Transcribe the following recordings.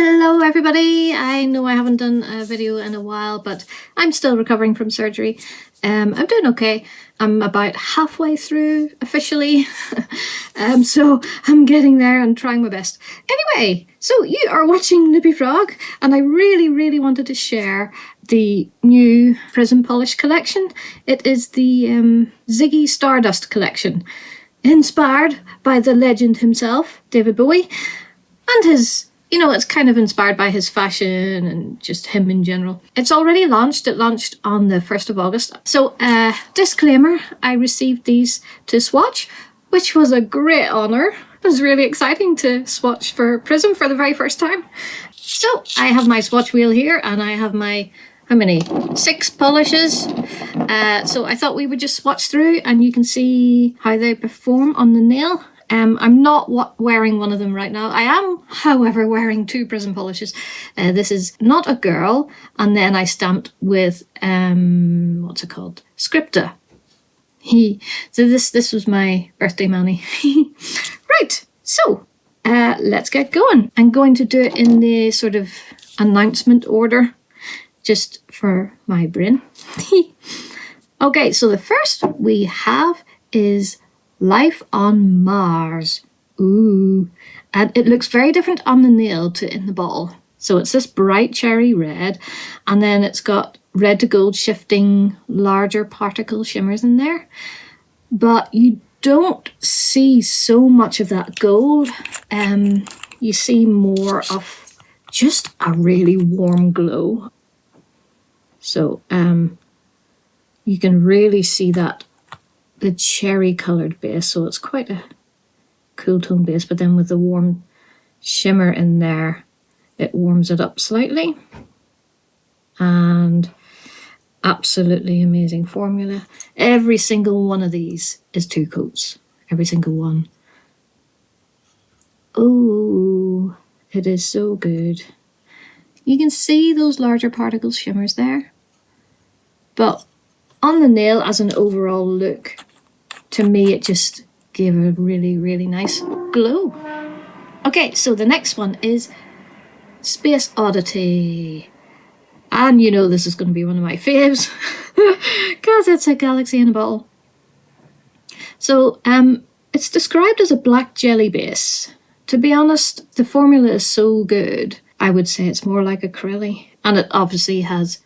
Hello everybody! I know I haven't done a video in a while, but I'm still recovering from surgery. I'm doing okay. I'm about halfway through officially, so I'm getting there and trying my best. Anyway, so you are watching Loopy Frog, and I really wanted to share the new Prism Polish collection. It is the Ziggy Stardust Collection, inspired by the legend himself, David Bowie, and his, it's kind of inspired by his fashion and just him in general. It's already launched. It launched on the 1st of August. So, disclaimer, I received these to swatch, which was a great honour. It was really exciting to swatch for Prism for the very first time. So, I have my swatch wheel here, and I have my, how many? 6 polishes. So I thought we would just swatch through, and you can see how they perform on the nail. I'm not wearing one of them right now. I am, however, wearing 2 Prism Polishes. This is Not a Girl, and then I stamped with, what's it called? Scripta. So this was my birthday money. Right, so let's get going. I'm going to do it in the sort of announcement order, just for my brain. Okay, so the first we have is Life on Mars. Ooh. And it looks very different on the nail to in the bottle. So it's this bright cherry red, and then it's got red to gold shifting larger particle shimmers in there. But you don't see so much of that gold. You see more of just a really warm glow. So you can really see that the cherry coloured base, so it's quite a cool tone base, but then with the warm shimmer in there, it warms it up slightly. And absolutely amazing formula. Every single one of these is 2 coats. Every single one. Oh, it is so good. You can see those larger particle shimmers there. But on the nail, as an overall look, to me it just gave a really nice glow. Okay, so the next one is Space Oddity. And you know this is going to be one of my faves, because it's a galaxy in a bottle. So it's described as a black jelly base. To be honest, the formula is so good, I would say it's more like acrylic. And it obviously has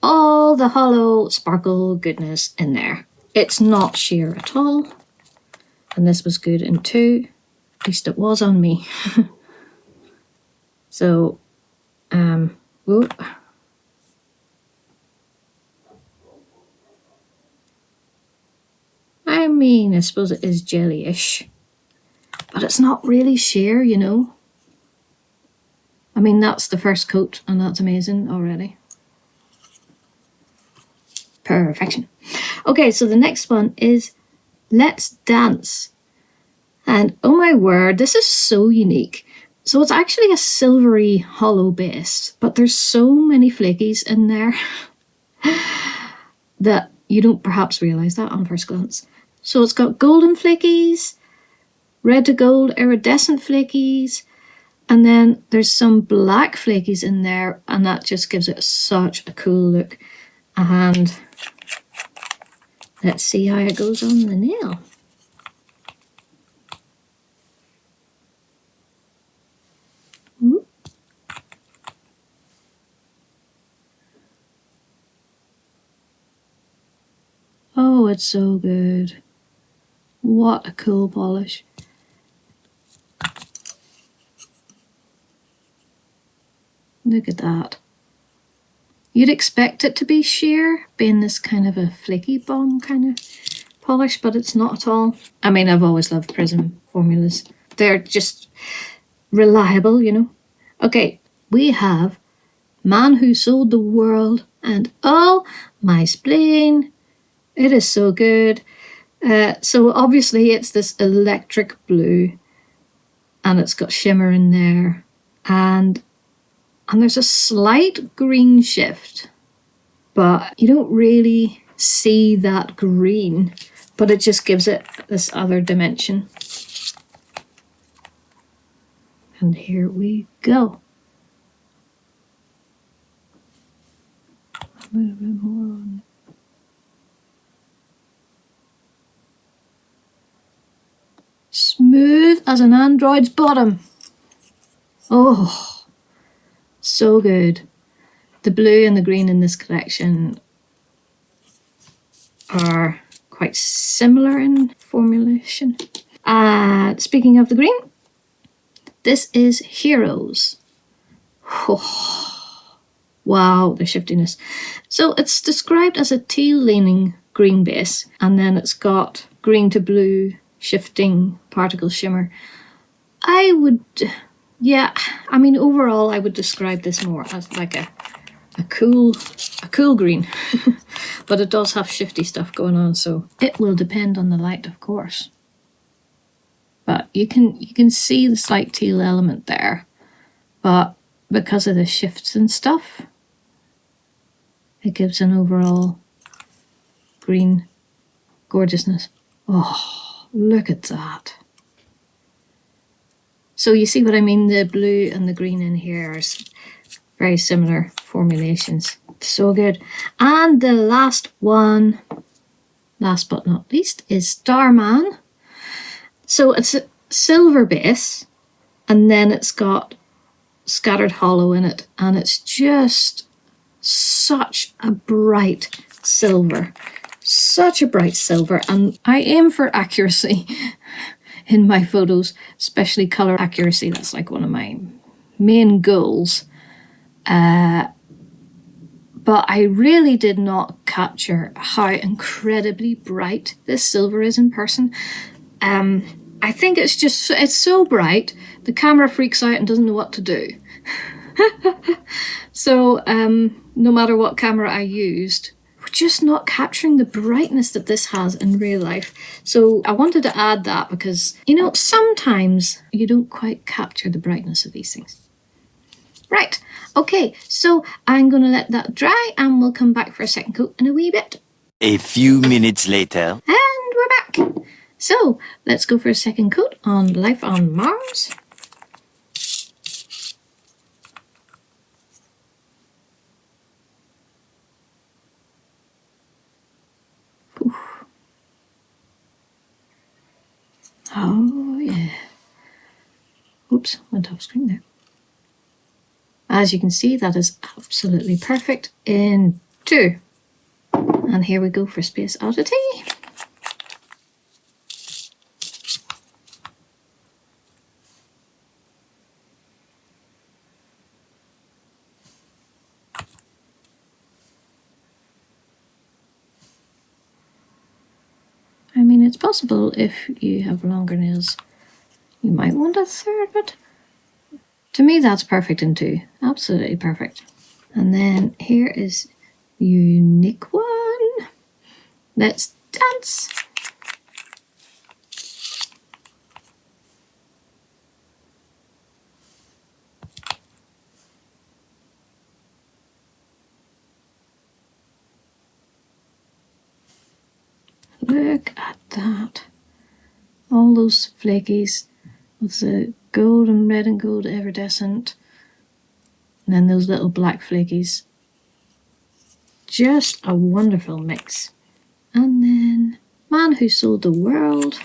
all the hollow sparkle goodness in there. It's not sheer at all. And this was good in 2. At least it was on me. So, whoop. I mean, I suppose it is jelly-ish. But it's not really sheer, you know. I mean, that's the first coat, and that's amazing already. Perfection. Okay, so the next one is Let's Dance. And oh my word, this is so unique. So it's actually a silvery hollow base, but there's so many flakies in there that you don't perhaps realise that on first glance. So it's got golden flakies, red to gold iridescent flakies, and then there's some black flakies in there, and that just gives it such a cool look. And let's see how it goes on the nail. Ooh. Oh, it's so good. What a cool polish. Look at that. You'd expect it to be sheer, being this kind of a flaky bomb kind of polish, but it's not at all. I mean, I've always loved Prism formulas. They're just reliable, you know. Okay, we have Man Who Sold the World and Oh, My Spleen. It is so good. So obviously it's this electric blue, and it's got shimmer in there, and there's a slight green shift, but you don't really see that green, but it just gives it this other dimension. And here we go. A little bit more on. Smooth as an android's bottom. Oh, so good. The blue and the green in this collection are quite similar in formulation. Speaking of the green, this is Heroes. Oh, wow, the shiftiness. So it's described as a teal-leaning green base, and then it's got green to blue shifting particle shimmer. Overall I would describe this more as like a cool green. But it does have shifty stuff going on, so it will depend on the light, of course. But you can see the slight teal element there, but because of the shifts and stuff, it gives an overall green gorgeousness. Oh, look at that. So you see what I mean? The blue and the green in here are very similar formulations. So good. And the last one, last but not least, is Starman. So it's a silver base, and then it's got scattered hollow in it, and it's just such a bright silver. Such a bright silver, and I aim for accuracy in my photos, especially color accuracy. That's like one of my main goals. But I really did not capture how incredibly bright this silver is in person. I think it's so bright, the camera freaks out and doesn't know what to do. So no matter what camera I used, we're just not capturing the brightness that this has in real life. So I wanted to add that because, sometimes you don't quite capture the brightness of these things. Right, okay, so I'm going to let that dry and we'll come back for a second coat in a wee bit. A few minutes later. And we're back. So let's go for a second coat on Life on Mars. Oof. Oh yeah. Oops, went off screen there. As you can see, that is absolutely perfect in 2. And here we go for Space Oddity. I mean, it's possible if you have longer nails, you might want a third, but to me that's perfect in 2. Absolutely perfect. And then here is Unique One. Let's dance. Look at that. All those flakies with the gold and red and gold iridescent. And then those little black flakies. Just a wonderful mix. And then Man Who Sold the World.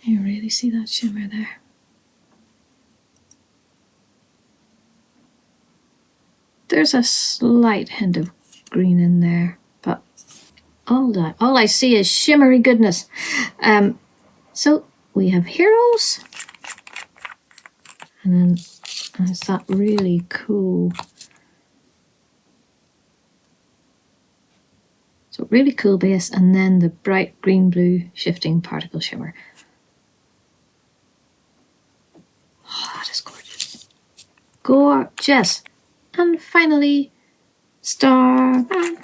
You really see that shimmer there. There's a slight hint of green in there, but all I see is shimmery goodness. So we have Heroes, and then it's that really cool. So really cool base, and then the bright green blue shifting particle shimmer. Oh, that is gorgeous. Gorgeous. And finally, Starman.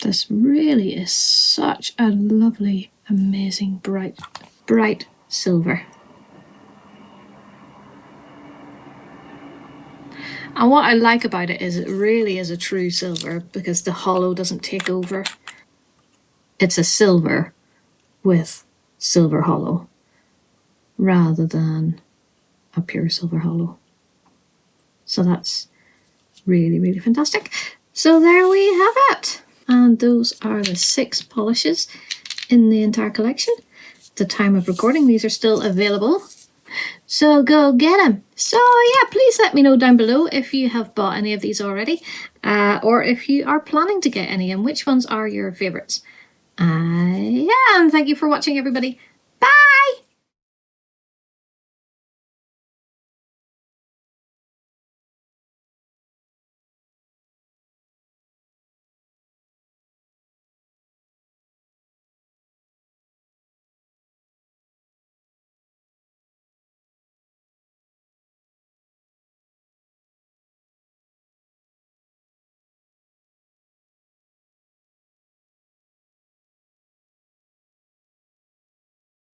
This really is such a lovely amazing bright, bright silver. And what I like about it is it really is a true silver because the hollow doesn't take over. It's a silver with silver hollow rather than a pure silver hollow. So that's really, really fantastic. So there we have it. And those are the 6 polishes in the entire collection. At the time of recording, these are still available. So go get them. So yeah, please let me know down below if you have bought any of these already, or if you are planning to get any, and which ones are your favorites. Yeah, and thank you for watching, everybody.